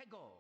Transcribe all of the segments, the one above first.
Hello.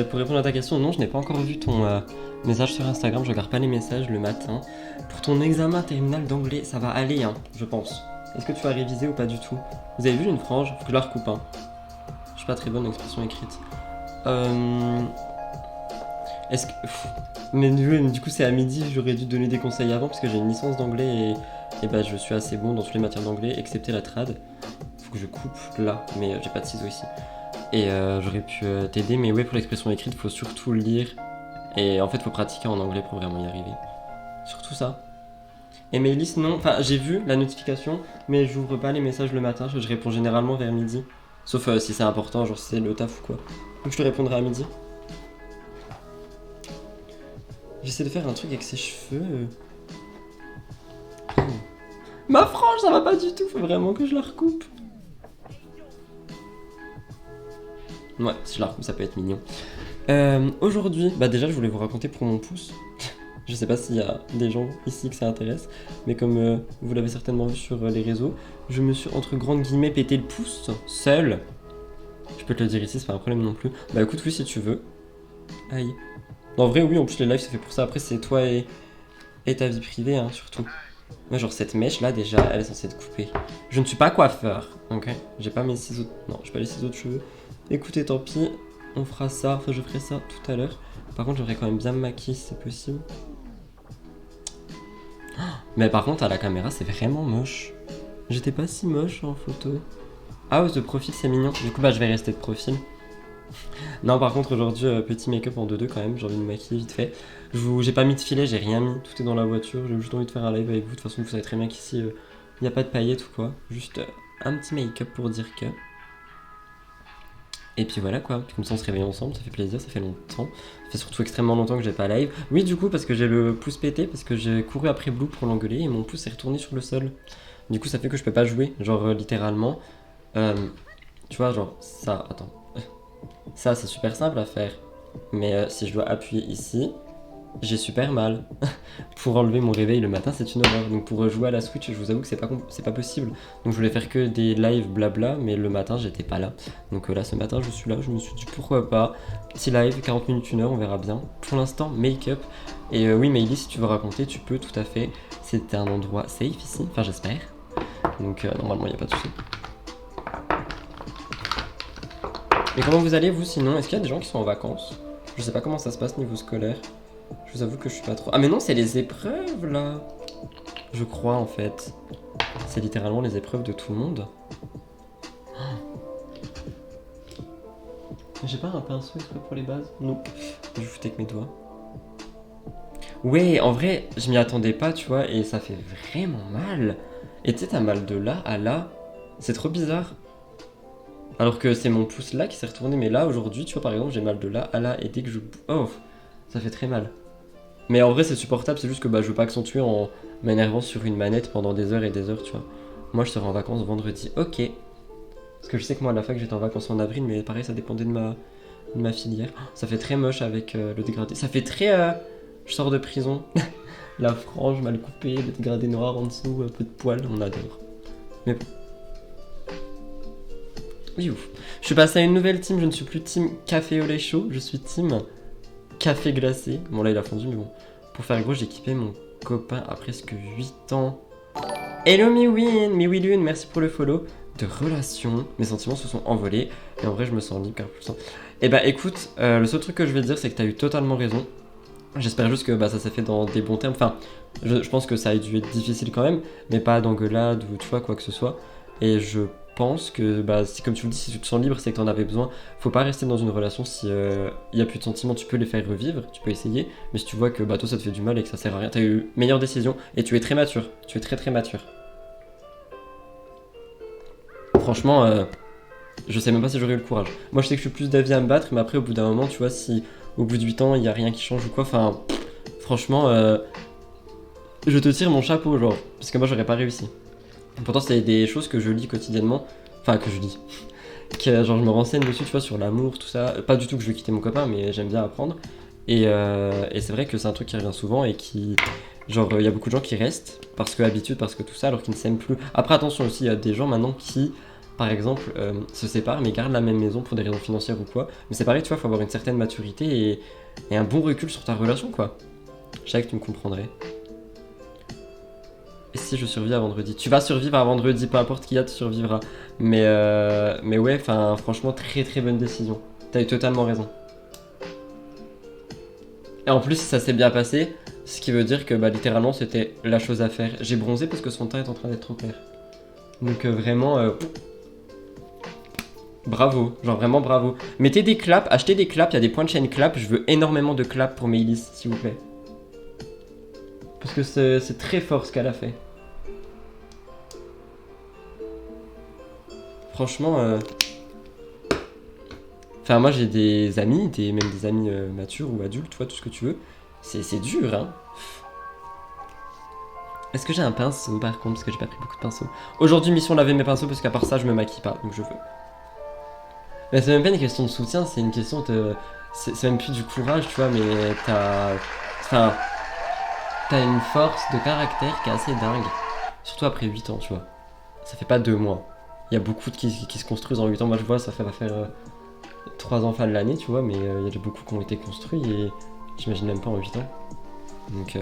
Pour répondre à ta question, non, je n'ai pas encore vu ton message sur Instagram, je regarde pas les messages le matin. Pour ton examen terminal d'anglais, ça va aller, hein, je pense. Est-ce que tu vas réviser ou pas du tout? Vous avez vu, j'ai une frange, faut que je la recoupe, hein. Je suis pas très bonne en expression écrite. Est-ce que... Mais du coup c'est à midi, j'aurais dû donner des conseils avant parce que j'ai une licence d'anglais et bah je suis assez bon dans toutes les matières d'anglais excepté la trad. Faut que je coupe là, mais j'ai pas de ciseaux ici. Et j'aurais pu t'aider, mais ouais, pour l'expression écrite, faut surtout lire. Et en fait, faut pratiquer en anglais pour vraiment y arriver. Surtout ça. Et Maëlys, non. Enfin, j'ai vu la notification, mais j'ouvre pas les messages le matin. Je réponds généralement vers midi. Sauf si c'est important, genre si c'est le taf ou quoi. Donc je te répondrai à midi. J'essaie de faire un truc avec ses cheveux. Oh. Ma frange, ça va pas du tout. Faut vraiment que je la recoupe. Ouais, si je la recoupe, ça peut être mignon. Aujourd'hui, bah déjà, je voulais vous raconter pour mon pouce. Je sais pas s'il y a des gens ici que ça intéresse, mais comme vous l'avez certainement vu sur les réseaux, je me suis entre grandes guillemets pété le pouce, seul. Je peux te le dire ici, c'est pas un problème non plus. Bah écoute, oui, si tu veux. Aïe. En vrai, oui, en plus les lives, c'est fait pour ça. Après, c'est toi et ta vie privée, hein, surtout. Moi, genre, cette mèche là, déjà, elle est censée être coupée. Je ne suis pas coiffeur, ok? J'ai pas mes ciseaux. Non, j'ai pas les ciseaux de cheveux. Écoutez, tant pis, on fera ça. Enfin, je ferai ça tout à l'heure. Par contre, j'aimerais quand même bien me maquiller si c'est possible. Mais par contre, à la caméra, c'est vraiment moche. J'étais pas si moche en photo. Ah, ouais, de profil, c'est mignon. Du coup, bah, je vais rester de profil. Non, par contre, aujourd'hui, petit make-up en 2-2 quand même. J'ai envie de me maquiller vite fait. J'ai pas mis de filet, j'ai rien mis. Tout est dans la voiture. J'ai juste envie de faire un live avec vous. De toute façon, vous savez très bien qu'ici, il n'y a pas de paillettes ou quoi. Juste un petit make-up pour dire que. Et puis voilà quoi, puis comme ça on se réveille ensemble, ça fait plaisir, ça fait longtemps. Ça fait surtout extrêmement longtemps que j'ai pas live. Oui du coup parce que j'ai le pouce pété, parce que j'ai couru après Blue pour l'engueuler et mon pouce est retourné sur le sol. Du coup ça fait que je peux pas jouer, genre littéralement. Tu vois genre ça, attends. Ça c'est super simple à faire. Mais si je dois appuyer ici, j'ai super mal. Pour enlever mon réveil le matin, c'est une horreur. Donc pour jouer à la Switch, je vous avoue que c'est pas possible. Donc je voulais faire que des lives blabla, mais le matin, j'étais pas là. Donc là, ce matin, je suis là. Je me suis dit pourquoi pas. Petit live, 40 minutes, 1 heure, on verra bien. Pour l'instant, make-up. Et oui, Maëlys, si tu veux raconter, tu peux tout à fait. C'était un endroit safe ici. Enfin, j'espère. Donc normalement, il n'y a pas de souci. Mais comment vous allez, vous, sinon? Est-ce qu'il y a des gens qui sont en vacances? Je sais pas comment ça se passe niveau scolaire. Je vous avoue que je suis pas trop... Ah mais non, c'est les épreuves là. Je crois en fait. C'est littéralement les épreuves de tout le monde. J'ai pas un pinceau exprès pour les bases? Non. Je foutais avec mes doigts. Ouais, en vrai, je m'y attendais pas, tu vois, et ça fait vraiment mal. Et tu sais, t'as mal de là à là. C'est trop bizarre. Alors que c'est mon pouce là qui s'est retourné, mais là aujourd'hui, tu vois, par exemple, j'ai mal de là à là, et dès que je... Oh, ça fait très mal. Mais en vrai, c'est supportable, c'est juste que bah, je veux pas accentuer en m'énervant sur une manette pendant des heures et des heures, tu vois. Moi, je serai en vacances vendredi, ok. Parce que je sais que moi, à la fac, j'étais en vacances en avril, mais pareil, ça dépendait de ma filière. Oh, ça fait très moche avec le dégradé. Ça fait très... je sors de prison. La frange mal coupée, le dégradé noir en dessous, un peu de poils, on adore. Mais bon. Oui, ouf. Je suis passé à une nouvelle team, je ne suis plus team café au lait chaud, je suis team... café glacé. Bon là il a fondu mais bon. Pour faire gros j'ai équipé mon copain à presque 8 ans. Hello Miwin, merci pour le follow. De relation, mes sentiments se sont envolés. Et en vrai je me sens libre car plus ça. Et bah écoute, le seul truc que je vais te dire c'est que t'as eu totalement raison. J'espère juste que bah, ça s'est fait dans des bons termes. Enfin, je pense que ça a dû être difficile quand même, mais pas d'engueulade ou tu vois quoi que ce soit. Et je pense que bah, si comme tu le dis, si tu te sens libre, c'est que t'en avais besoin. Faut pas rester dans une relation si y a plus de sentiments, tu peux les faire revivre, tu peux essayer. Mais si tu vois que bah, toi ça te fait du mal et que ça sert à rien, t'as eu meilleure décision et tu es très mature. Tu es très très mature. Franchement, je sais même pas si j'aurais eu le courage. Moi je sais que je suis plus d'avis à me battre, mais après au bout d'un moment, tu vois, si au bout de 8 ans il y a rien qui change ou quoi, enfin, franchement, je te tire mon chapeau, genre, parce que moi j'aurais pas réussi. Pourtant, c'est des choses que je lis quotidiennement, enfin que je lis, que genre je me renseigne dessus, tu vois, sur l'amour, tout ça. Pas du tout que je veux quitter mon copain, mais j'aime bien apprendre. Et c'est vrai que c'est un truc qui revient souvent et qui, genre, il y a beaucoup de gens qui restent parce que habitude, parce que tout ça, alors qu'ils ne s'aiment plus. Après, attention aussi, il y a des gens maintenant qui, par exemple, se séparent mais gardent la même maison pour des raisons financières ou quoi. Mais c'est pareil, tu vois, faut avoir une certaine maturité et un bon recul sur ta relation, quoi. Je savais que tu me comprendrais. Et si je survis à vendredi? Tu vas survivre à vendredi, peu importe qui y a, tu survivras. Mais ouais, enfin, franchement, très très bonne décision. T'as eu totalement raison. Et en plus, ça s'est bien passé, ce qui veut dire que bah, littéralement, c'était la chose à faire. J'ai bronzé parce que son teint est en train d'être trop clair. Donc vraiment, bravo, genre vraiment bravo. Mettez des claps, achetez des claps, il y a des points de chaîne clap. Je veux énormément de claps pour Maëlys, s'il vous plaît. Parce que c'est très fort ce qu'elle a fait. Franchement, enfin moi j'ai des amis, même des amis matures ou adultes, tu vois, tout ce que tu veux. C'est dur, hein. Est-ce que j'ai un pinceau par contre, parce que j'ai pas pris beaucoup de pinceaux. Aujourd'hui, mission laver mes pinceaux, parce qu'à part ça, je me maquille pas, donc je veux. Mais c'est même pas une question de soutien, c'est une question de... C'est même plus du courage, tu vois, mais t'as... Enfin... T'as une force de caractère qui est assez dingue. Surtout après 8 ans, tu vois. Ça fait pas 2 mois. Il y a beaucoup qui se construisent en 8 ans. Moi, je vois, ça va faire 3 enfants de l'année, tu vois, mais il y a déjà beaucoup qui ont été construits et j'imagine même pas en 8 ans. Donc...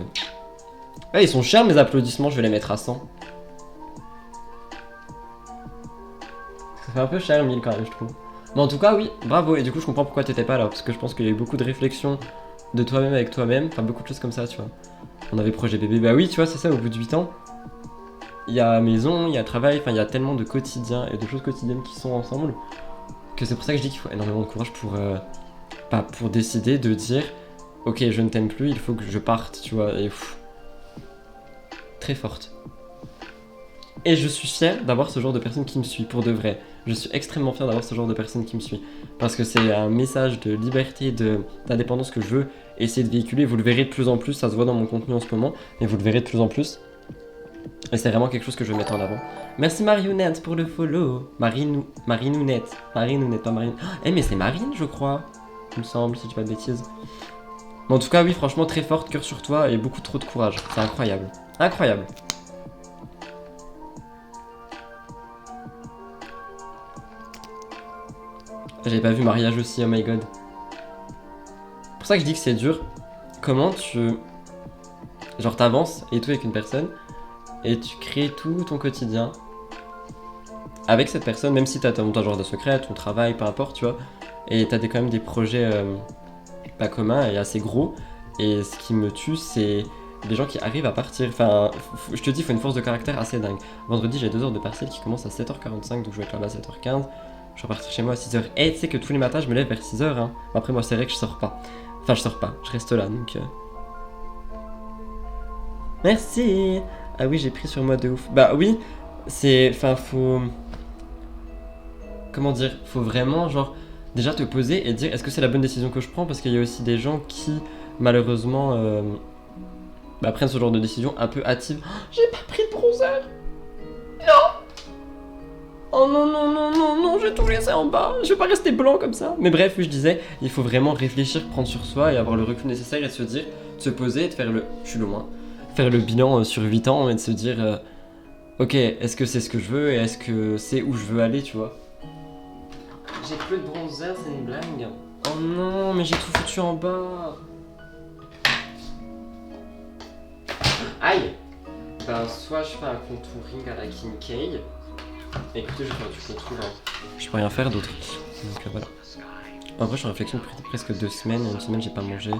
Ouais, ils sont chers mes applaudissements, je vais les mettre à 100. Ça fait un peu cher 1000 quand même, je trouve. Mais en tout cas, oui, bravo. Et du coup, je comprends pourquoi t'étais pas là, parce que je pense qu'il y a eu beaucoup de réflexions de toi-même avec toi-même, enfin beaucoup de choses comme ça, tu vois. On avait projet bébé, bah oui, tu vois, c'est ça, au bout de 8 ans. Il y a maison, il y a travail, enfin il y a tellement de quotidiens et de choses quotidiennes qui sont ensemble que c'est pour ça que je dis qu'il faut énormément de courage pour décider de dire ok, je ne t'aime plus, il faut que je parte, tu vois, et très forte. Et je suis fier d'avoir ce genre de personne qui me suit, pour de vrai. Je suis extrêmement fier d'avoir ce genre de personne qui me suit. Parce que c'est un message de liberté, d'indépendance que je veux essayer de véhiculer. Vous le verrez de plus en plus, ça se voit dans mon contenu en ce moment, mais vous le verrez de plus en plus. Et c'est vraiment quelque chose que je veux mettre en avant. Merci Marionette pour le follow. Marinounette, pas Marine. Eh mais c'est Marine je crois, il me semble, si je dis pas de bêtises. Mais en tout cas oui, franchement très forte, cœur sur toi et beaucoup trop de courage. C'est incroyable. Incroyable. J'avais pas vu mariage aussi, oh my god. C'est pour ça que je dis que c'est dur. Comment tu... Genre t'avances et tout avec une personne et tu crées tout ton quotidien avec cette personne, même si t'as ton jardin secret, ton travail, peu importe, tu vois. Et t'as quand même des projets pas communs et assez gros. Et ce qui me tue, c'est les gens qui arrivent à partir. Enfin, je te dis, il faut une force de caractère assez dingue. Vendredi, j'ai 2 heures de partiel qui commencent à 7h45, donc je vais être là-bas à 7h15. Je vais repartir chez moi à 6h. Et tu sais que tous les matins, je me lève vers 6h. Hein. Après, moi, c'est vrai que je sors pas. Enfin, je sors pas, je reste là, donc... Merci. Ah oui, j'ai pris sur moi de ouf. Bah oui, c'est... Enfin, faut... Comment dire? Faut vraiment, genre, déjà te poser et dire est-ce que c'est la bonne décision que je prends? Parce qu'il y a aussi des gens qui, malheureusement, prennent ce genre de décision un peu hâtive. Oh, j'ai pas pris de bronzer. Non. Oh non, non, non, non, non, j'ai tout laissé en bas. Je vais pas rester blanc comme ça. Mais bref, oui, je disais, il faut vraiment réfléchir, prendre sur soi et avoir le recul nécessaire et se dire, de se poser et de faire le... Je suis loin. Faire le bilan sur 8 ans et de se dire, ok, est-ce que c'est ce que je veux et est-ce que c'est où je veux aller, tu vois? J'ai plus de bronzer, c'est une blague. Oh non, mais j'ai tout foutu en bas. Aïe. Ben, soit je fais un contouring à la Kim K. Écoutez, je vais faire du contour. Hein. Je peux rien faire d'autre. Donc voilà. En vrai, je suis en réflexion depuis presque 2 semaines. Une semaine, j'ai pas mangé.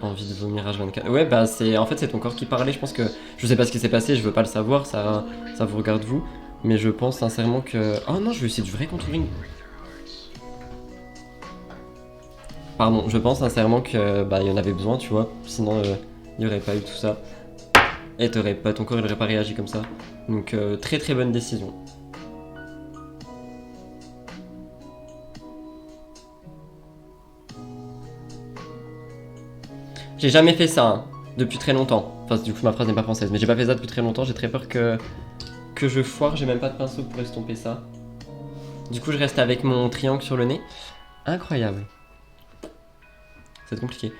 Envie de vomir H24. Ouais, bah en fait c'est ton corps qui parlait. Je pense que je sais pas ce qui s'est passé. Je veux pas le savoir. Ça vous regarde vous. Mais je pense sincèrement que... Oh non, je vais essayer du vrai contouring. Pardon, je pense sincèrement que il y en avait besoin, tu vois. Sinon, il n'y aurait pas eu tout ça. Et ton corps il aurait pas réagi comme ça. Donc très très bonne décision. J'ai jamais fait ça hein, depuis très longtemps. Enfin du coup ma phrase n'est pas française, mais j'ai pas fait ça depuis très longtemps. J'ai très peur que je foire. J'ai même pas de pinceau pour estomper ça. Du coup je reste avec mon triangle sur le nez. Incroyable. C'est compliqué.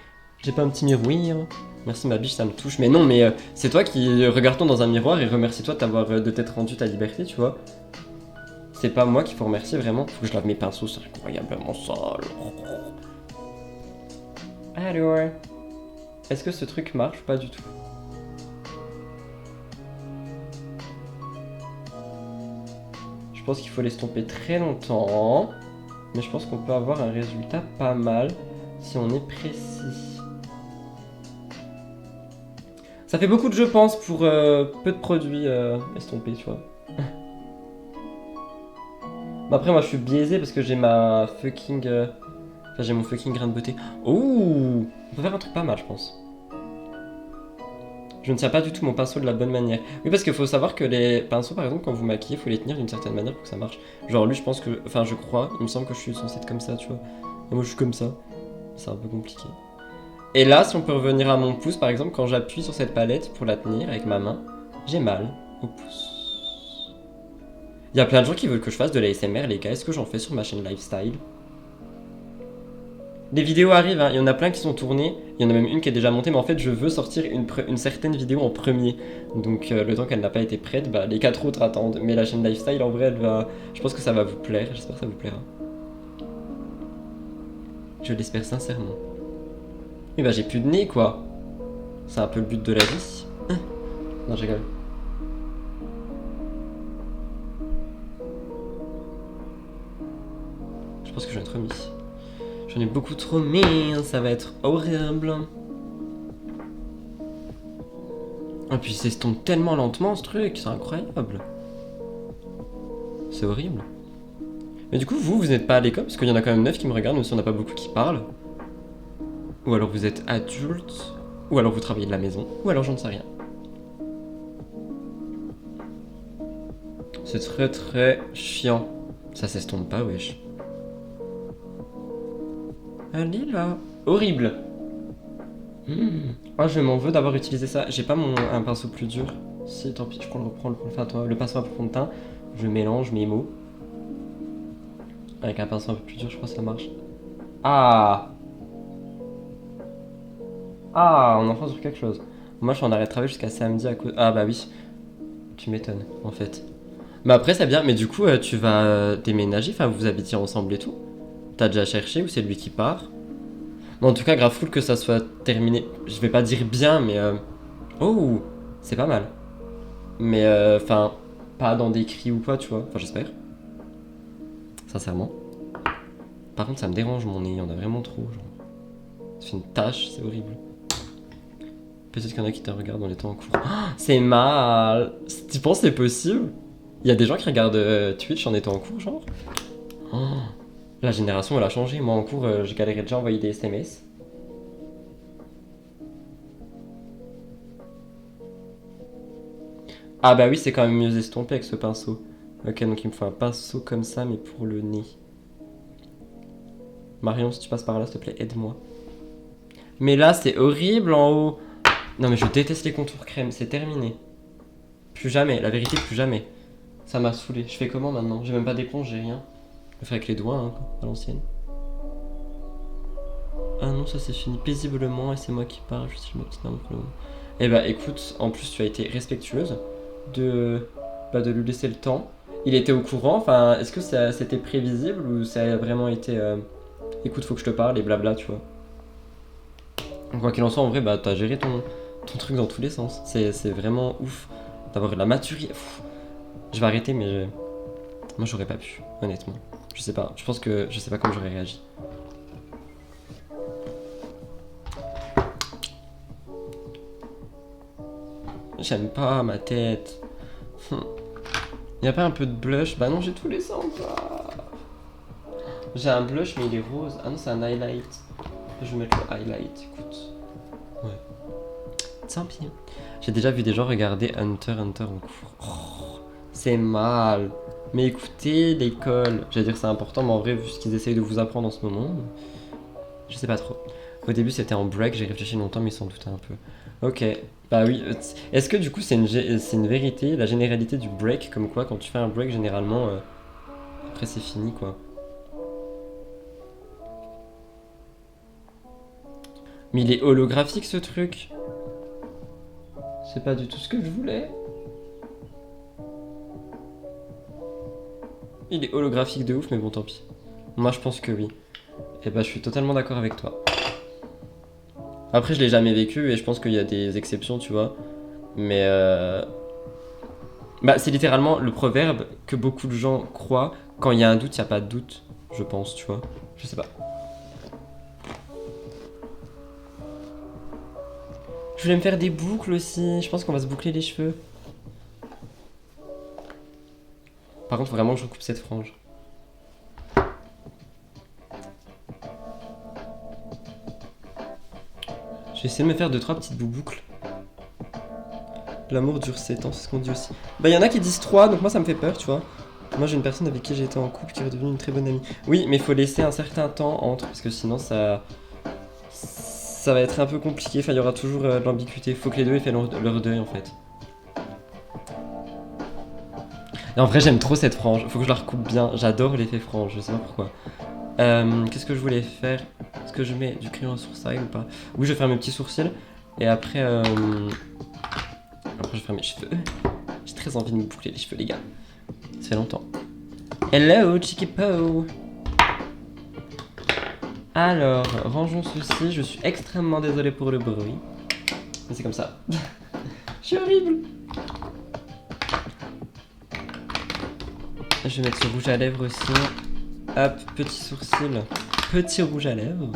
J'ai pas un petit miroir. Merci ma biche, ça me touche. Mais non, mais c'est toi qui regarde-toi dans un miroir et remercie-toi de t'être rendu ta liberté, tu vois. C'est pas moi qu'il faut remercier, vraiment. Faut que je lave mes pinceaux, c'est incroyablement sale. Alors, est-ce que ce truc marche? Pas du tout. Je pense qu'il faut l'estomper très longtemps. Mais je pense qu'on peut avoir un résultat pas mal si on est précis. Ça fait beaucoup de je pense pour peu de produits estompés, tu vois. Après moi je suis biaisé parce que j'ai ma fucking... Enfin j'ai mon fucking grain de beauté. Oh, on peut faire un truc pas mal je pense. Je ne tiens pas du tout mon pinceau de la bonne manière. Oui, parce qu'il faut savoir que les pinceaux, par exemple, quand vous maquillez, il faut les tenir d'une certaine manière pour que ça marche. Genre lui, je pense que... Enfin, je crois, il me semble que je suis censé être comme ça, tu vois. Et moi, je suis comme ça. C'est un peu compliqué. Et là, si on peut revenir à mon pouce, par exemple, quand j'appuie sur cette palette pour la tenir avec ma main, j'ai mal au pouce. Il y a plein de gens qui veulent que je fasse de la l'ASMR, les gars. Est-ce que j'en fais sur ma chaîne Lifestyle? Les vidéos arrivent, hein. Il y en a plein qui sont tournées. Il y en a même une qui est déjà montée, mais en fait, je veux sortir une certaine vidéo en premier. Donc, le temps qu'elle n'a pas été prête, bah, les 4 autres attendent. Mais la chaîne Lifestyle, en vrai, elle va... Je pense que ça va vous plaire. J'espère que ça vous plaira. Je l'espère sincèrement. Mais bah, j'ai plus de nez, quoi. C'est un peu le but de la vie. Non, je rigole. Je pense que j'en ai trop mis. J'en ai beaucoup trop mis, ça va être horrible. Et puis ça s'estompe tellement lentement ce truc, c'est incroyable. C'est horrible. Mais du coup, vous n'êtes pas à l'école, parce qu'il y en a quand même 9 qui me regardent, même si on n'a pas beaucoup qui parlent. Ou alors vous êtes adulte, ou alors vous travaillez de la maison, ou alors j'en sais rien. C'est très très chiant. Ça s'estompe pas, wesh. Allez là. Horrible. Oh, je m'en veux d'avoir utilisé ça. J'ai pas un pinceau plus dur. Si, tant pis, je reprends le pinceau à fond de teint. Je mélange mes mots. Avec un pinceau un peu plus dur, je crois que ça marche. Ah. Ah, on est enfin sur quelque chose. Moi, je suis en arrêt de travail jusqu'à samedi à cause... Ah bah oui. Tu m'étonnes, en fait. Mais après, c'est bien. Mais du coup, tu vas déménager. Enfin, vous habitiez ensemble et tout. T'as déjà cherché ou c'est lui qui part? Mais en tout cas, grave cool que ça soit terminé. Je vais pas dire bien, mais... Oh, c'est pas mal. Mais enfin, pas dans des cris ou quoi, tu vois. Enfin, j'espère. Sincèrement. Par contre, ça me dérange mon nez, il y en a vraiment trop. Genre. Ça fait une tache, c'est horrible. Peut-être qu'il y en a qui te regardent en étant en cours. Oh, c'est mal. Tu penses que c'est possible? Il y a des gens qui regardent Twitch en étant en cours, genre. Oh, la génération, elle a changé. Moi, en cours, je galérais déjà à envoyer des SMS. Ah bah oui, c'est quand même mieux estompé avec ce pinceau. Ok, donc il me faut un pinceau comme ça, mais pour le nez. Marion, si tu passes par là, s'il te plaît, aide-moi. Mais là, c'est horrible en haut. Non, mais je déteste les contours crème, c'est terminé. Plus jamais, la vérité, plus jamais. Ça m'a saoulé. Je fais comment maintenant? J'ai même pas d'éponge, j'ai rien. Je le fais avec les doigts, hein, à l'ancienne. Ah non, ça c'est fini paisiblement et c'est moi qui parle. Je suis ma petite arme pour le moment. Eh bah écoute, en plus tu as été respectueuse de lui laisser le temps. Il était au courant, enfin, est-ce que c'était prévisible ou ça a vraiment été écoute, faut que je te parle et blabla, tu vois. Quoi qu'il en soit, en vrai, bah t'as géré ton truc dans tous les sens. C'est vraiment ouf d'avoir la maturité. Je vais arrêter, mais moi j'aurais pas pu, honnêtement. Je sais pas, je pense que je sais pas comment j'aurais réagi. J'aime pas ma tête. Y'a pas un peu de blush? Bah non, j'ai tous les sens pas. J'ai un blush, mais il est rose. Ah non, c'est un highlight. Je vais mettre le highlight, écoute. Ouais. Tant pis. J'ai déjà vu des gens regarder Hunter x Hunter en cours. Oh, c'est mal. Mais écoutez, l'école. J'allais dire c'est important, mais en vrai, vu ce qu'ils essayent de vous apprendre en ce moment, je sais pas trop. Au début, c'était en break, j'ai réfléchi longtemps, mais ils s'en doutaient un peu. Ok, bah oui. Est-ce que du coup, c'est une vérité, la généralité du break, comme quoi, quand tu fais un break, généralement, après c'est fini, quoi. Mais il est holographique, ce truc. C'est pas du tout ce que je voulais. Il est holographique de ouf, mais bon, tant pis. Moi, je pense que oui. Et bah, je suis totalement d'accord avec toi. Après, je l'ai jamais vécu et je pense qu'il y a des exceptions, tu vois. Mais bah, c'est littéralement le proverbe que beaucoup de gens croient. Quand il y a un doute, il n'y a pas de doute, je pense, tu vois. Je sais pas. Je voulais me faire des boucles aussi. Je pense qu'on va se boucler les cheveux. Par contre, faut vraiment que je recoupe cette frange. Je vais essayer de me faire 2-3 petites boucles. L'amour dure 7 ans, c'est ce qu'on dit aussi. Bah, il y en a qui disent 3, donc moi ça me fait peur, tu vois. Moi j'ai une personne avec qui j'étais en couple qui est redevenue une très bonne amie. Oui, mais il faut laisser un certain temps entre, parce que sinon ça va être un peu compliqué. Enfin, il y aura toujours de l'ambiguïté. Faut que les deux aient fait leur deuil en fait. Et en vrai, j'aime trop cette frange. Faut que je la recoupe bien. J'adore l'effet frange, je sais pas pourquoi. Qu'est-ce que je voulais faire? Est-ce que je mets du crayon à sourcil ou pas? Oui, je vais faire mes petits sourcils. Et après, je vais faire mes cheveux. J'ai très envie de me boucler les cheveux, les gars. Ça fait longtemps. Hello, Chiquipo. Alors, rangeons ceci. Je suis extrêmement désolé pour le bruit. Mais c'est comme ça. Je suis horrible. Je vais mettre ce rouge à lèvres aussi. Hop, petit sourcil, petit rouge à lèvres.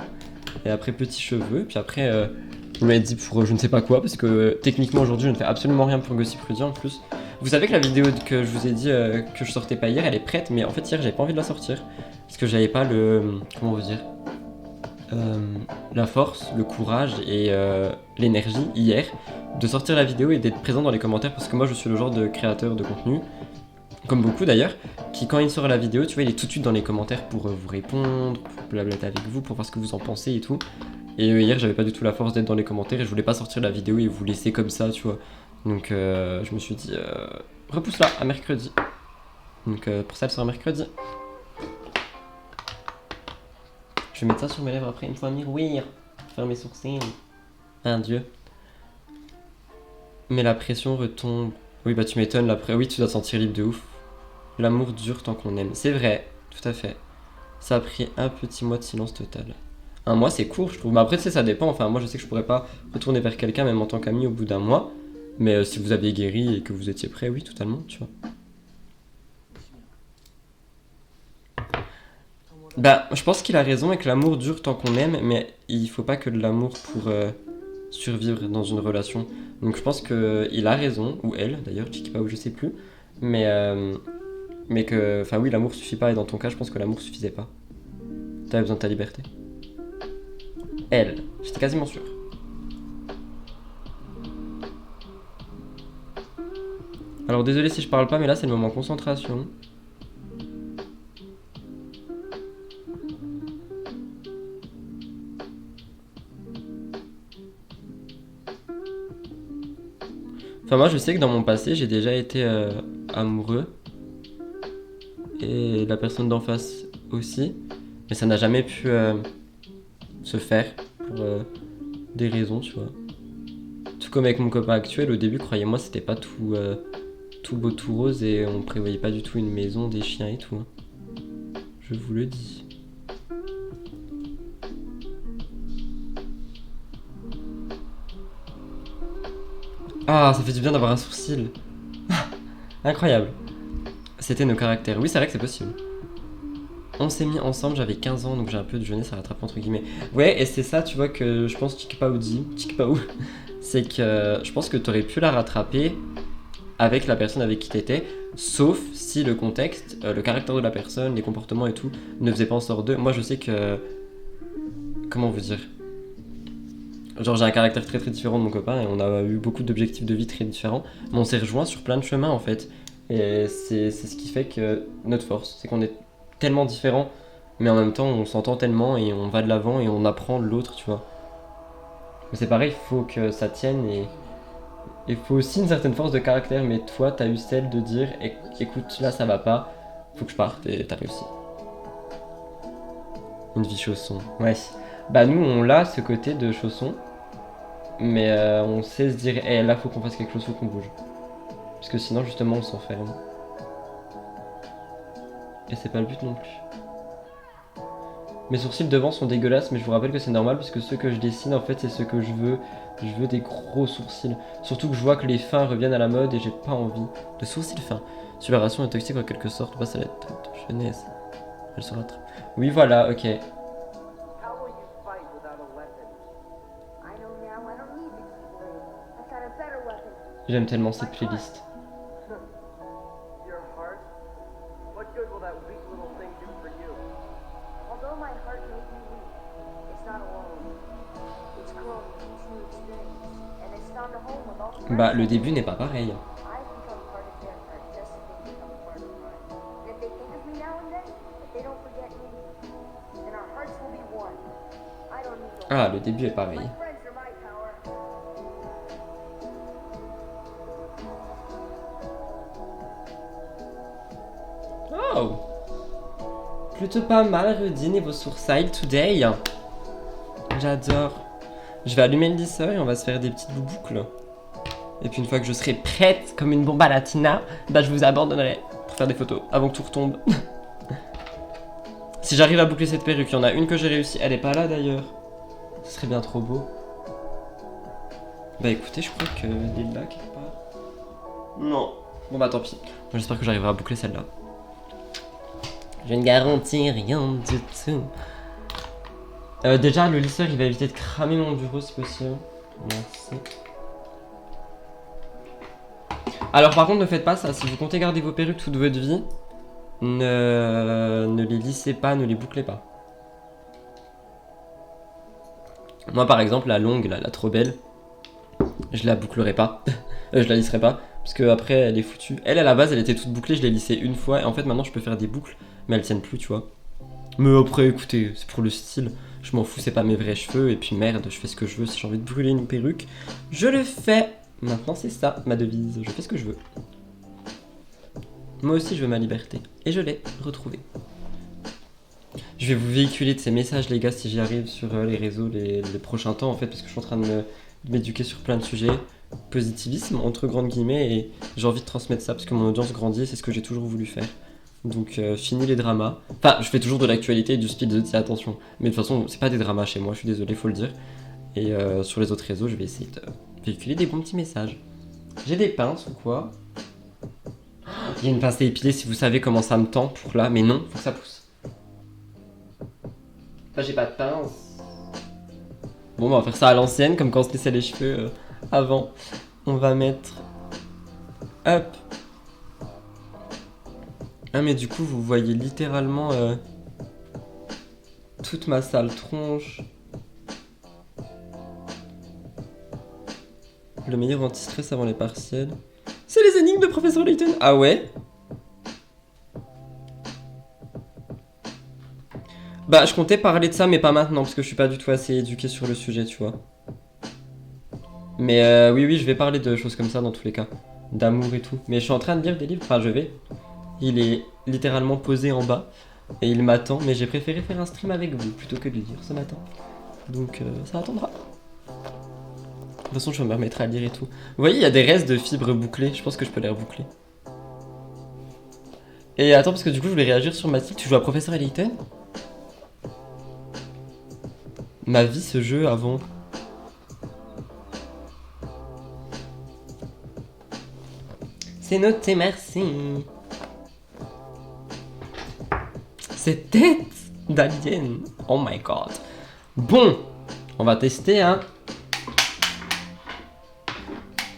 Et après, petits cheveux. Puis après, je m'avais dit pour je ne sais pas quoi. Parce que techniquement, aujourd'hui, je ne fais absolument rien pour Gossip Rudy en plus. Vous savez que la vidéo que je vous ai dit que je sortais pas hier, elle est prête. Mais en fait, hier, j'avais pas envie de la sortir. Parce que j'avais pas le. Comment vous dire la force, le courage et l'énergie hier de sortir la vidéo et d'être présent dans les commentaires. Parce que moi, je suis le genre de créateur de contenu, comme beaucoup d'ailleurs, qui quand il sort la vidéo, tu vois, il est tout de suite dans les commentaires pour vous répondre, pour blablater avec vous, pour voir ce que vous en pensez et tout. Et hier, j'avais pas du tout la force d'être dans les commentaires et je voulais pas sortir la vidéo et vous laisser comme ça, tu vois. Donc je me suis dit, repousse-la à mercredi. Donc pour ça, elle sera mercredi. Je vais mettre ça sur mes lèvres après une fois miroir. Faire mes sourcils. Un dieu. Mais la pression retombe. Oui, bah tu m'étonnes, oui, tu dois te sentir libre de ouf. L'amour dure tant qu'on aime. C'est vrai, tout à fait. Ça a pris un petit mois de silence total. Un mois, c'est court, je trouve. Mais après, tu sais, ça dépend. Enfin, moi, je sais que je pourrais pas retourner vers quelqu'un, même en tant qu'ami, au bout d'un mois. Mais si vous aviez guéri et que vous étiez prêt, oui, totalement, tu vois. Bah, je pense qu'il a raison et que l'amour dure tant qu'on aime, mais il faut pas que de l'amour pour survivre dans une relation. Donc je pense qu'il a raison, ou elle d'ailleurs, je sais pas où je sais plus, mais, mais que, enfin oui, l'amour suffit pas et dans ton cas, je pense que l'amour suffisait pas. T'avais besoin de ta liberté. Elle, j'étais quasiment sûr. Alors désolé si je parle pas, mais là c'est le moment concentration. Enfin moi je sais que dans mon passé j'ai déjà été amoureux et la personne d'en face aussi, mais ça n'a jamais pu se faire pour des raisons, tu vois. Tout comme avec mon copain actuel, au début, croyez-moi, c'était pas tout, tout beau, tout rose et on prévoyait pas du tout une maison, des chiens et tout. Hein. Je vous le dis. Ah, ça fait du bien d'avoir un sourcil. Incroyable. C'était nos caractères. Oui, c'est vrai que c'est possible. On s'est mis ensemble, j'avais 15 ans, donc j'ai un peu de jeunesse à rattraper entre guillemets. Ouais, et c'est ça, tu vois, que je pense Chikpao dit, Chikpao, c'est que je pense que t'aurais pu la rattraper avec la personne avec qui t'étais, sauf si le contexte, le caractère de la personne, les comportements et tout, ne faisait pas en sorte d'eux. Moi, je sais que... Comment vous dire? Genre, j'ai un caractère très très différent de mon copain et on a eu beaucoup d'objectifs de vie très différents, mais on s'est rejoints sur plein de chemins en fait. Et c'est ce qui fait que notre force, c'est qu'on est tellement différents, mais en même temps on s'entend tellement et on va de l'avant et on apprend de l'autre, tu vois. Mais c'est pareil, il faut que ça tienne et il faut aussi une certaine force de caractère, mais toi t'as eu celle de dire écoute, là ça va pas, faut que je parte et t'as réussi. Une vie chausson, ouais. Bah nous on l'a ce côté de chausson, mais on sait se dire là faut qu'on fasse quelque chose, faut qu'on bouge. Parce que sinon justement on s'enferme. Et c'est pas le but non plus. Mes sourcils devant sont dégueulasses, mais je vous rappelle que c'est normal parce que ceux que je dessine en fait c'est ceux que je veux. Je veux des gros sourcils. Surtout que je vois que les fins reviennent à la mode et j'ai pas envie de sourcils fins. Subversion est toxique en quelque sorte, passe à la tête de jeunesse. Elle sera très... Oui voilà, ok. J'aime tellement cette playlist. Bah, le début n'est pas pareil. Ah, le début est pareil. Oh! Plutôt pas mal, Rudine et vos sourcils today. J'adore. Je vais allumer le lisseur et on va se faire des petites boucles. Et puis une fois que je serai prête comme une bomba latina, bah je vous abandonnerai pour faire des photos avant que tout retombe. Si j'arrive à boucler cette perruque, il y en a une que j'ai réussi. Elle est pas là d'ailleurs. Ce serait bien trop beau. Bah écoutez, je crois que elle est là quelque part. Non. Bon bah tant pis. J'espère que j'arriverai à boucler celle-là. Je ne garantis rien du tout. Déjà, le lisseur, il va éviter de cramer mon bureau si possible. Merci. Alors par contre, ne faites pas ça. Si vous comptez garder vos perruques toute votre vie, ne les lissez pas, ne les bouclez pas. Moi par exemple, la longue, la trop belle, je la bouclerai pas. Je la lisserai pas. Parce que après, elle est foutue. Elle, à la base, elle était toute bouclée, je l'ai lissée une fois. Et en fait, maintenant, je peux faire des boucles, mais elles tiennent plus, tu vois. Mais après, écoutez, c'est pour le style. Je m'en fous, c'est pas mes vrais cheveux. Et puis merde, je fais ce que je veux. Si j'ai envie de brûler une perruque, je le fais. Maintenant, c'est ça, ma devise. Je fais ce que je veux. Moi aussi, je veux ma liberté. Et je l'ai retrouvée. Je vais vous véhiculer de ces messages, les gars, si j'y arrive sur les réseaux les prochains temps, en fait, parce que je suis en train de m'éduquer sur plein de sujets. Positivisme, entre grandes guillemets, et j'ai envie de transmettre ça parce que mon audience grandit, c'est ce que j'ai toujours voulu faire. Donc, fini les dramas. Enfin, je fais toujours de l'actualité et du speed de attention. Mais de toute façon, c'est pas des dramas chez moi, je suis désolé, faut le dire. Et sur les autres réseaux, je vais essayer de véhiculer des bons petits messages. J'ai des pinces ou quoi? Il y a une pince à épiler si vous savez comment ça me tend pour là, mais non, faut que ça pousse. Enfin, j'ai pas de pince. Bon, bah, on va faire ça à l'ancienne, comme quand on se laissait les cheveux avant. On va mettre... Hop. Ah mais du coup vous voyez littéralement toute ma sale tronche. Le meilleur anti-stress avant les partiels. C'est les énigmes de Professeur Layton. Ah ouais? Bah je comptais parler de ça mais pas maintenant parce que je suis pas du tout assez éduqué sur le sujet, tu vois. Mais oui je vais parler de choses comme ça dans tous les cas. D'amour et tout. Mais je suis en train de lire des livres, enfin je vais. Il est littéralement posé en bas et il m'attend, mais j'ai préféré faire un stream avec vous plutôt que de lire ce matin. Donc ça attendra. De toute façon, je vais me remettre à lire et tout. Vous voyez, il y a des restes de fibres bouclées. Je pense que je peux les reboucler. Et attends, parce que du coup, je voulais réagir sur Mathilde. Tu joues à Professeur Layton? Ma vie, ce jeu avant. C'est noté, merci. Cette tête d'alien. Oh my god. Bon, on va tester, hein.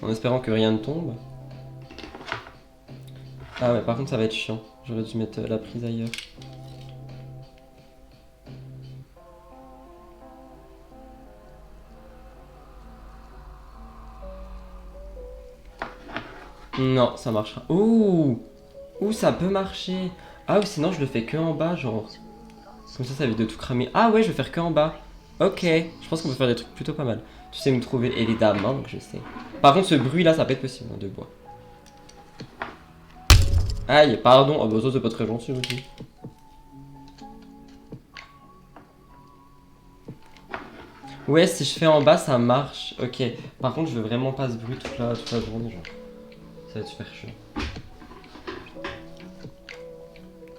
En espérant que rien ne tombe. Ah mais par contre ça va être chiant. J'aurais dû mettre la prise ailleurs. Non, ça marchera. Ouh, ouh, ça peut marcher. Ah ou sinon je le fais que en bas, genre. Comme ça évite de tout cramer. Ah ouais, je vais faire que en bas. Ok, je pense qu'on peut faire des trucs plutôt pas mal. Tu sais me trouver évidemment, donc je sais. Par contre ce bruit là, ça peut être possible, hein, de bois. Aïe, pardon. Oh bah ça c'est pas très gentil aussi. Ouais, si je fais en bas, ça marche. Ok. Par contre, je veux vraiment pas ce bruit toute la journée, genre. Ça va être super chiant.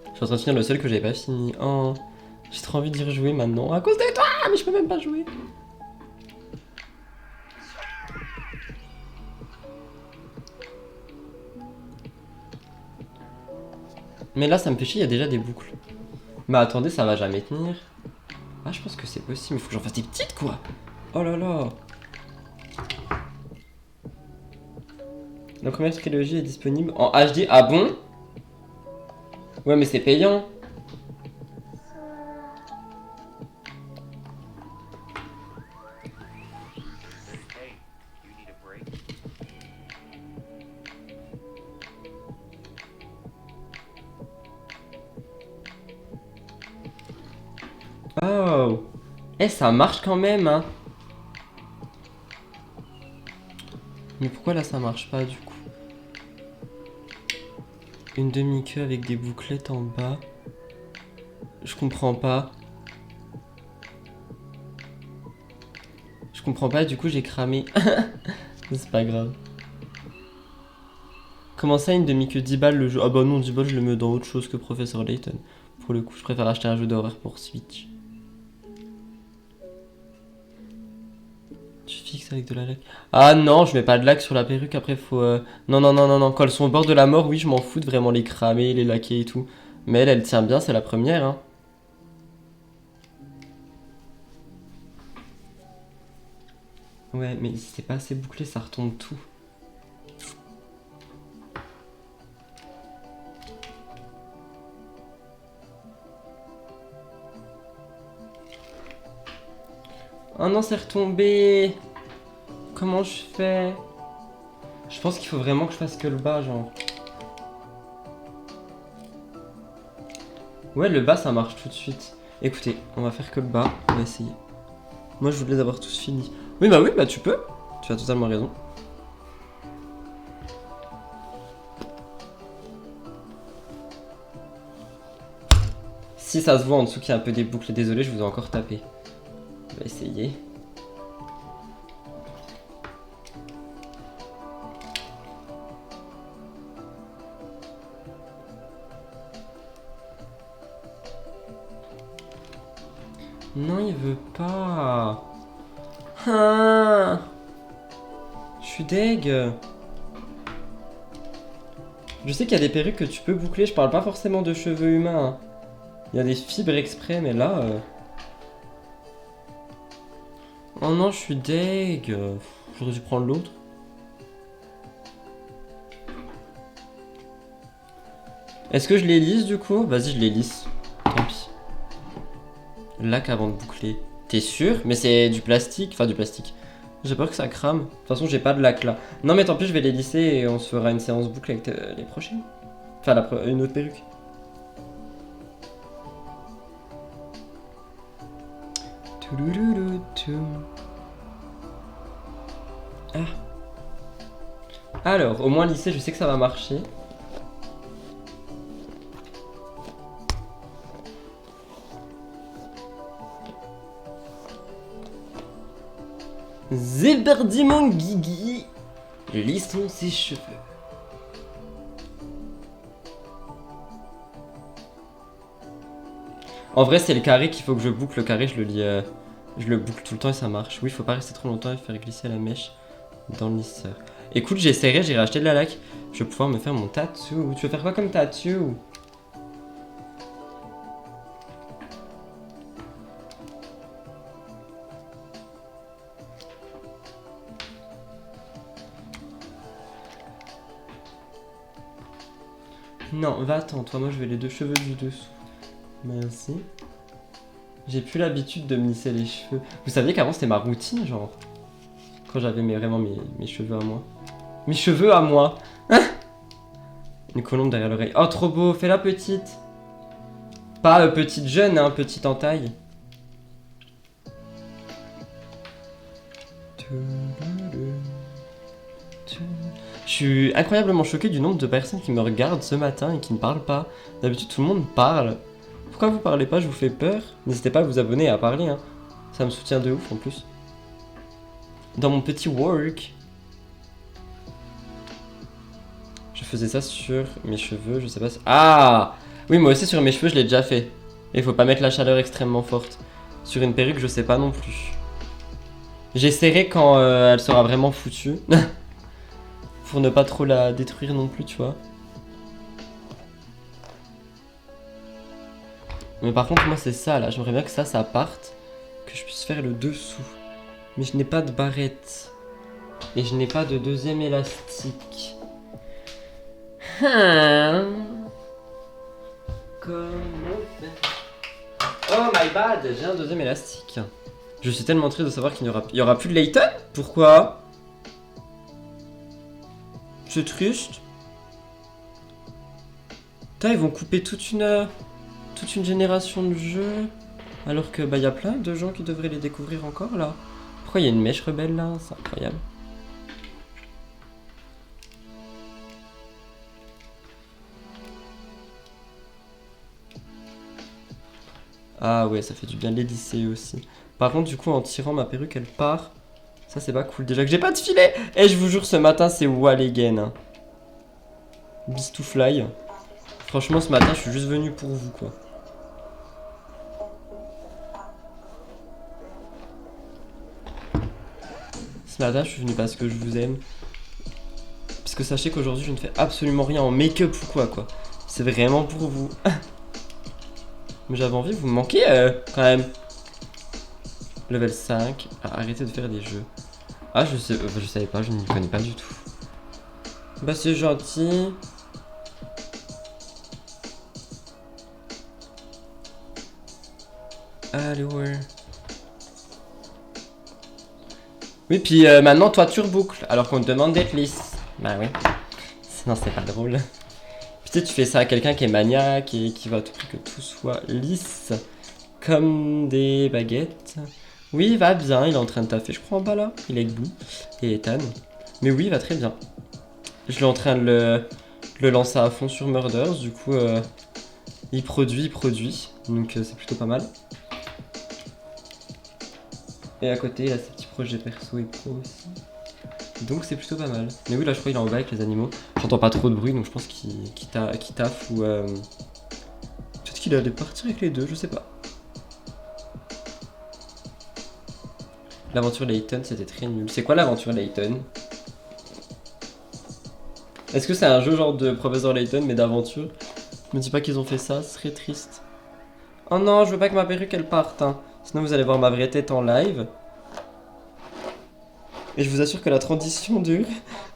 Je suis en train de finir le seul que j'avais pas fini. Oh, j'ai trop envie d'y rejouer maintenant. À cause de toi, mais je peux même pas jouer. Mais là, ça me fait chier, il y a déjà des boucles. Mais attendez, ça va jamais tenir. Ah, je pense que c'est possible. Il faut que j'en fasse des petites, quoi. Oh là là. La première trilogie est disponible en HD. Ah bon? Ouais, mais c'est payant. Eh, ça marche quand même, hein. Mais pourquoi là ça marche pas du coup? Une demi-queue avec des bouclettes en bas. Je comprends pas. Je comprends pas, du coup j'ai cramé. C'est pas grave. Comment ça, une demi-queue 10 balles le jeu? Ah bah non, 10 balles je le mets dans autre chose que Professor Layton. Pour le coup, je préfère acheter un jeu d'horreur pour Switch. Tu fixes avec de la laque. Ah non, je mets pas de laque sur la perruque, après faut... Non, non, non, non, non, quand elles sont au bord de la mort, oui, je m'en fous de vraiment les cramer, les laquer et tout. Mais elle tient bien, c'est la première, hein. Ouais, mais si c'est pas assez bouclé, ça retombe tout. Oh non, c'est retombé. Comment je fais? Je pense qu'il faut vraiment que je fasse que le bas, genre. Ouais, le bas, ça marche tout de suite. Écoutez, on va faire que le bas. On va essayer. Moi, je voulais les avoir tous finis. Oui, bah tu peux. Tu as totalement raison. Si ça se voit en dessous qu'il y a un peu des boucles, désolé, je vous ai encore tapé. On va essayer. Non, il veut pas. Ah, je suis deg. Je sais qu'il y a des perruques que tu peux boucler, je parle pas forcément de cheveux humains. Hein. Il y a des fibres exprès, mais là... Oh non, je suis deg. J'aurais dû prendre l'autre. Est-ce que je les lisse du coup? Vas-y, je les lisse. Tant pis. Lac avant de boucler. T'es sûr? Mais c'est du plastique. Enfin, du plastique. J'ai peur que ça crame. De toute façon, j'ai pas de lac là. Non, mais tant pis, je vais les lisser et on se fera une séance boucle avec les prochaines. Enfin, une autre perruque. Ah. Alors, au moins lisser, je sais que ça va marcher. Zéberdimon Guigui, lissons ses cheveux. En vrai, c'est le carré qu'il faut que je boucle. Le carré, je le lis, je le boucle tout le temps et ça marche. Oui, faut pas rester trop longtemps et faire glisser la mèche dans le lisseur. Écoute, j'essaierai, j'irai acheter de la laque. Je vais pouvoir me faire mon tattoo. Tu veux faire quoi comme tattoo? Non, va-t'en, toi, moi je vais les deux cheveux du dessous. Merci. J'ai plus l'habitude de me lisser les cheveux. Vous saviez qu'avant c'était ma routine, genre. Quand j'avais vraiment mes cheveux à moi. Mes cheveux à moi. Une colombe derrière l'oreille. Oh, trop beau, fais-la petite. Pas petite jeune, hein, petite en taille. Je suis incroyablement choqué du nombre de personnes qui me regardent ce matin et qui ne parlent pas. D'habitude, tout le monde parle. Pourquoi vous parlez pas? Je vous fais peur. N'hésitez pas à vous abonner et à parler. Hein. Ça me soutient de ouf en plus. Dans mon petit work, je faisais ça sur mes cheveux. Je sais pas si... Ah! Oui, moi aussi sur mes cheveux, je l'ai déjà fait. Et il faut pas mettre la chaleur extrêmement forte. Sur une perruque, je sais pas non plus. J'essaierai quand elle sera vraiment foutue. Pour ne pas trop la détruire non plus, tu vois. Mais par contre, moi, c'est ça, là. J'aimerais bien que ça parte. Que je puisse faire le dessous. Mais je n'ai pas de barrette. Et je n'ai pas de deuxième élastique. Comment faire? Oh my bad, j'ai un deuxième élastique. Je suis tellement triste de savoir qu'il n'y aura plus de Layton. Pourquoi? C'est triste. Putain, ils vont couper toute une génération de jeux. Alors que bah y a plein de gens qui devraient les découvrir encore là. Pourquoi il y a une mèche rebelle là? C'est incroyable. Ah ouais, ça fait du bien de les lisser aussi. Par contre, du coup, en tirant ma perruque, elle part. Ça, c'est pas cool. Déjà que j'ai pas de filet. Et je vous jure, ce matin, c'est wall again. Hein. Beast to fly. Franchement, ce matin, je suis juste venu pour vous, quoi. Ce matin, je suis venu parce que je vous aime. Parce que sachez qu'aujourd'hui, je ne fais absolument rien en make-up ou quoi. C'est vraiment pour vous. Mais j'avais envie, vous me manquez quand même. Level 5. Ah, arrêtez de faire des jeux. Ah, je savais pas, je n'y connais pas du tout. Bah, c'est gentil. Allez, ouais. Oui, puis maintenant, toi, tu reboucles. Alors qu'on te demande d'être lisse. Bah oui. Sinon, c'est pas drôle. Peut-être tu fais ça à quelqu'un qui est maniaque et qui va tout que tout soit lisse. Comme des baguettes. Oui, il va bien, il est en train de taffer, je crois, en bas là. Il est avec Blue et Ethan. Mais oui, il va très bien. Je suis en train de le lancer à fond sur Murders, du coup, il produit. Donc c'est plutôt pas mal. Et à côté, il a ses petits projets perso et pro aussi. Donc c'est plutôt pas mal. Mais oui, là je crois qu'il est en bas avec les animaux. J'entends pas trop de bruit, donc je pense qu'il taffe ou... Peut-être qu'il allait partir avec les deux, je sais pas. L'aventure Layton, c'était très nul. C'est quoi l'aventure Layton? Est-ce que c'est un jeu genre de Professeur Layton, mais d'aventure? Me dis pas qu'ils ont fait ça, ce serait triste. Oh non, je veux pas que ma perruque elle parte, hein. Sinon vous allez voir ma vraie tête en live. Et je vous assure que la transition de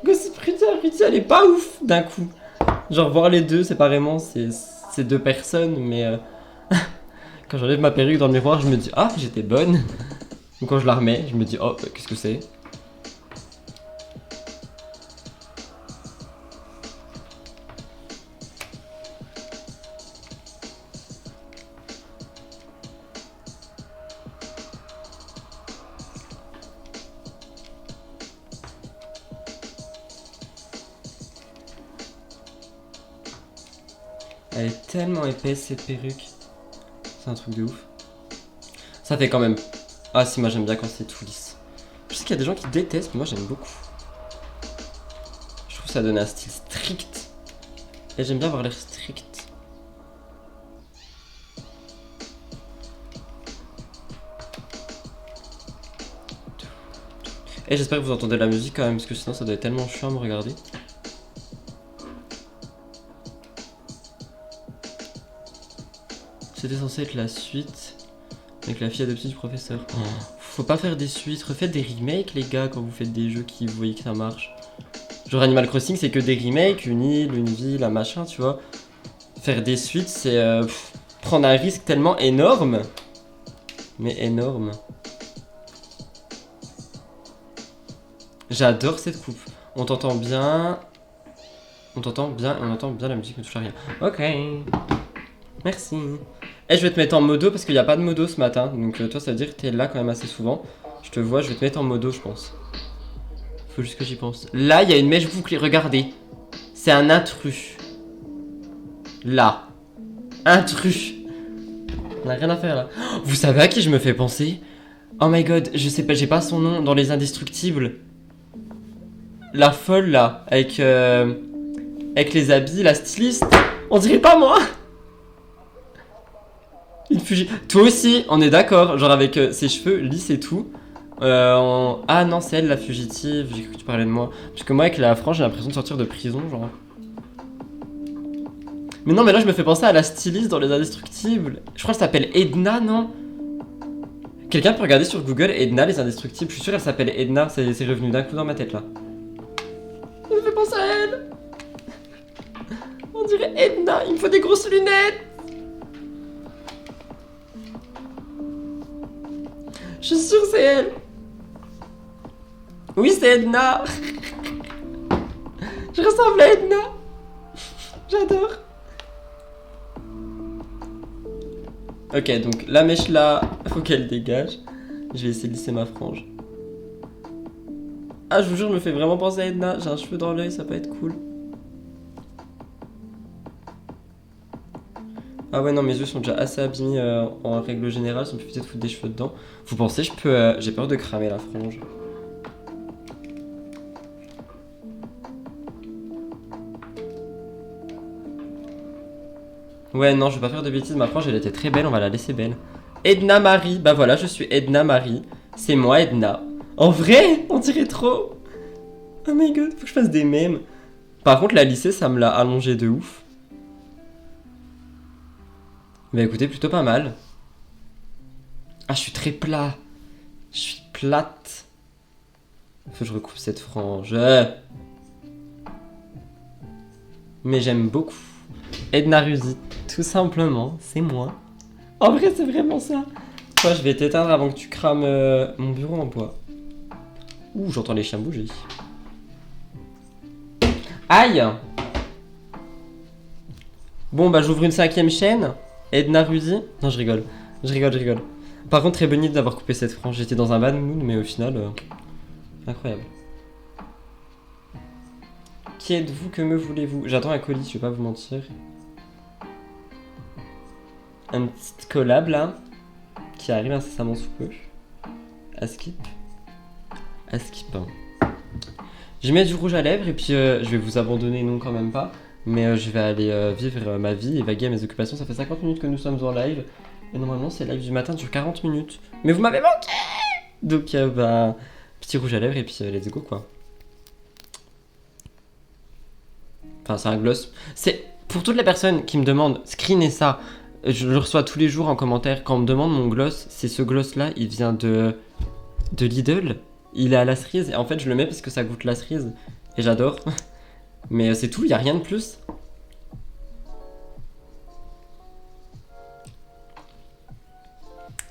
Gossip Pretty, elle est pas ouf d'un coup. Genre voir les deux séparément, c'est deux personnes, mais quand j'enlève ma perruque dans le miroir, je me dis ah j'étais bonne. Ou quand je la remets, je me dis oh qu'est-ce que c'est? Elle est tellement épaisse cette perruque. C'est un truc de ouf. Ça fait quand même... Ah si, moi j'aime bien quand c'est tout lisse. Je sais qu'il y a des gens qui détestent, mais moi j'aime beaucoup. Je trouve que ça donne un style strict. Et j'aime bien avoir l'air strict. Et j'espère que vous entendez la musique quand même, parce que sinon ça doit être tellement chiant à me regarder. C'était censé être la suite avec la fille adoptive du professeur. Oh. Faut pas faire des suites, refaites des remakes les gars quand vous faites des jeux qui vous voyez que ça marche. Genre Animal Crossing c'est que des remakes, une île, une ville, un machin tu vois. Faire des suites c'est prendre un risque tellement énorme. Mais énorme. J'adore cette coupe. On t'entend bien. On t'entend bien et on entend bien la musique ne touche à rien. Ok. Merci. Et je vais te mettre en modo parce qu'il n'y a pas de modo ce matin. Donc toi ça veut dire que t'es là quand même assez souvent. Je te vois, je vais te mettre en modo je pense. Faut juste que j'y pense. Là il y a une mèche bouclée, regardez. C'est un intrus. Là. Intrus. On n'a rien à faire là. Vous savez à qui je me fais penser? Oh my god, je sais pas, j'ai pas son nom dans les indestructibles. La folle là, avec les habits, la styliste. On dirait pas moi. Une fugitive. Toi aussi, on est d'accord. Genre avec ses cheveux lisses et tout. Ah non, c'est elle la fugitive. J'ai cru que tu parlais de moi. Parce que moi, avec la frange, j'ai l'impression de sortir de prison, genre. Mais non, mais là, je me fais penser à la styliste dans Les Indestructibles. Je crois qu'elle s'appelle Edna, non? Quelqu'un peut regarder sur Google Edna, Les Indestructibles. Je suis sûr qu'elle s'appelle Edna. C'est revenu d'un coup dans ma tête là. Ça me fait penser à elle. On dirait Edna. Il me faut des grosses lunettes. Je suis sûre c'est elle. Oui c'est Edna. Je ressemble à Edna. J'adore. Ok, donc la mèche là, faut qu'elle dégage. Je vais essayer de lisser ma frange. Ah, je vous jure, je me fais vraiment penser à Edna. J'ai un cheveu dans l'œil, ça peut être cool. Ah ouais, non, mes yeux sont déjà assez abîmés en règle générale. Ça me fait peut-être foutre des cheveux dedans. Vous pensez, je peux. J'ai peur de cramer la frange. Ouais, non, je vais pas faire de bêtises. Ma frange, elle était très belle. On va la laisser belle. Edna Marie. Bah voilà, je suis Edna Marie. C'est moi, Edna. En vrai, on dirait trop. Oh my god, faut que je fasse des mèmes. Par contre, la lissée, ça me l'a allongé de ouf. Bah écoutez, plutôt pas mal. Ah, je suis très plat. Je suis plate. Faut que je recoupe cette frange. Mais j'aime beaucoup. Edna Ruzi, tout simplement, c'est moi. En vrai, c'est vraiment ça. Toi, je vais t'éteindre avant que tu crames mon bureau en bois. Ouh, j'entends les chiens bouger. Aïe! Bon, bah j'ouvre une 5ème chaîne. Edna Ruzi. Non, je rigole. Je rigole. Par contre, très bonne idée d'avoir coupé cette frange. J'étais dans un bad mood, mais au final, incroyable. Qui êtes-vous? Que me voulez-vous? J'attends un colis, je vais pas vous mentir. Un petit collab là, qui arrive incessamment sous peu. À skip. Hein. Je vais mettre du rouge à lèvres et puis je vais vous abandonner, non quand même pas. Mais je vais aller vivre ma vie et vaguer à mes occupations. Ça fait 50 minutes que nous sommes en live. Et normalement, c'est live du matin dure 40 minutes. Mais vous m'avez manqué! Donc, bah, petit rouge à lèvres et puis let's go quoi. Enfin, c'est un gloss. C'est pour toutes les personnes qui me demandent, screenez ça. Je le reçois tous les jours en commentaire. Quand on me demande mon gloss, c'est ce gloss là. Il vient de Lidl. Il est à la cerise. Et en fait, je le mets parce que ça goûte la cerise. Et j'adore. Mais c'est tout, il n'y a rien de plus.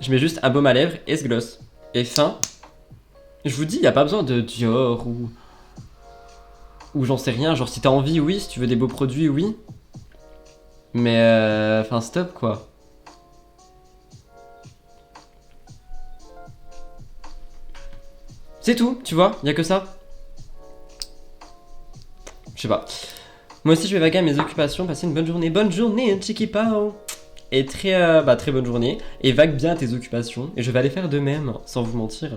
Je mets juste un baume à lèvres et ce gloss. Et fin. Je vous dis, il n'y a pas besoin de Dior ou j'en sais rien. Genre, si t'as envie, oui. Si tu veux des beaux produits, oui. Mais enfin, stop quoi. C'est tout, tu vois, y a que ça. Je sais pas. Moi aussi, je vais vaguer à mes occupations, passer une bonne journée. Bonne journée, Chicky Pao. Et très bonne journée. Et vague bien à tes occupations. Et je vais aller faire de même, sans vous mentir.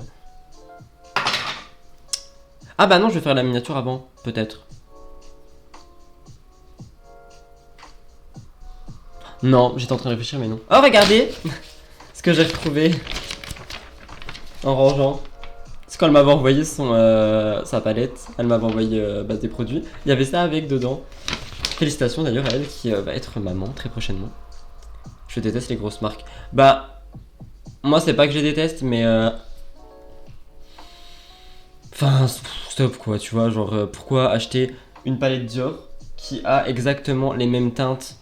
Ah bah non, je vais faire la miniature avant, peut-être. Non, j'étais en train de réfléchir, mais non. Oh, regardez ce que j'ai retrouvé en rangeant. C'est quand elle m'avait envoyé sa palette, elle m'avait envoyé des produits. Il y avait ça avec dedans. Félicitations d'ailleurs à elle qui va être maman très prochainement. Je déteste les grosses marques. Bah, moi c'est pas que je les déteste, mais enfin, stop quoi, tu vois, genre pourquoi acheter une palette Dior qui a exactement les mêmes teintes.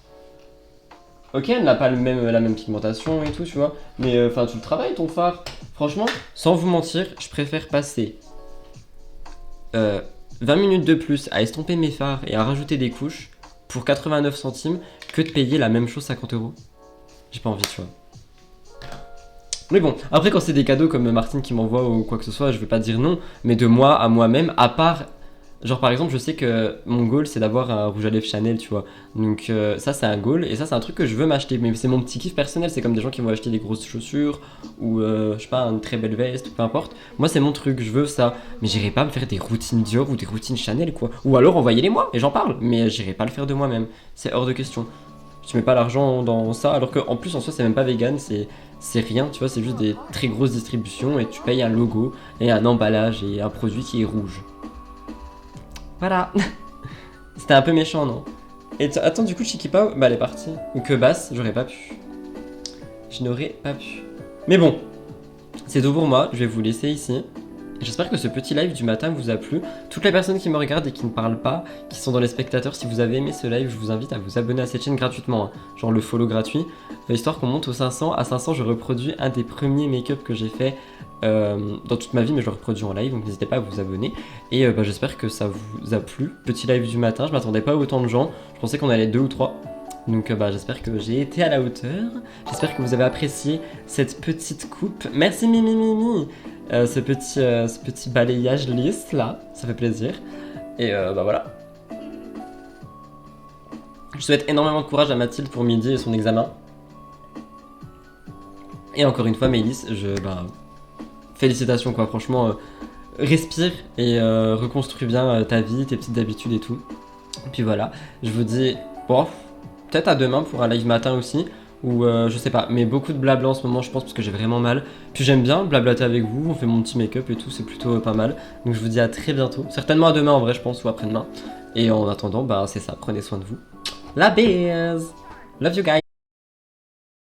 Ok, elle n'a pas la même pigmentation et tout, tu vois, mais enfin tu le travailles ton fard. Franchement, sans vous mentir, je préfère passer 20 minutes de plus à estomper mes fards et à rajouter des couches pour 89 centimes que de payer la même chose 50 €. J'ai pas envie, tu vois. Mais bon, après quand c'est des cadeaux comme Martine qui m'envoie ou quoi que ce soit, je vais pas dire non, mais de moi à moi-même, à part... Genre par exemple, je sais que mon goal c'est d'avoir un rouge à lèvres Chanel, tu vois. Donc ça c'est un goal et ça c'est un truc que je veux m'acheter. Mais c'est mon petit kiff personnel, c'est comme des gens qui vont acheter des grosses chaussures ou je sais pas, une très belle veste, peu importe. Moi c'est mon truc, je veux ça. Mais j'irai pas me faire des routines Dior ou des routines Chanel quoi. Ou alors envoyez-les moi et j'en parle. Mais j'irai pas le faire de moi-même. C'est hors de question. Je mets pas l'argent dans ça alors qu'en plus en soi c'est même pas vegan, c'est rien, tu vois, c'est juste des très grosses distributions et tu payes un logo et un emballage et un produit qui est rouge. Voilà. C'était un peu méchant, non? Et attends, du coup, Chiquipa, bah elle est partie. Ou que Basse, j'aurais pas pu. Je n'aurais pas pu. Mais bon, c'est tout pour moi, je vais vous laisser ici. J'espère que ce petit live du matin vous a plu. Toutes les personnes qui me regardent et qui ne parlent pas, qui sont dans les spectateurs, si vous avez aimé ce live, je vous invite à vous abonner à cette chaîne gratuitement. Hein. Genre le follow gratuit, histoire qu'on monte aux 500. À 500, je reproduis un des premiers make-up que j'ai fait dans toute ma vie, mais je le reproduis en live, donc n'hésitez pas à vous abonner. Et j'espère que ça vous a plu. Petit live du matin, je m'attendais pas à autant de gens. Je pensais qu'on allait être 2 ou 3. Donc bah, j'espère que j'ai été à la hauteur. J'espère que vous avez apprécié cette petite coupe. Merci Mimi Mimi, ce petit balayage lisse là, ça fait plaisir. Et bah voilà. Je souhaite énormément de courage à Mathilde pour midi et son examen. Et encore une fois, Maëlys, bah, félicitations quoi, franchement, respire et reconstruis bien ta vie, tes petites habitudes et tout. Et puis voilà, je vous dis, bon, peut-être à demain pour un live matin aussi, ou je sais pas, mais beaucoup de blabla en ce moment, je pense, parce que j'ai vraiment mal. Puis j'aime bien blablater avec vous, on fait mon petit make-up et tout, c'est plutôt pas mal. Donc je vous dis à très bientôt, certainement à demain en vrai, je pense, ou après-demain. Et en attendant, bah c'est ça, prenez soin de vous. La bise! Love you guys!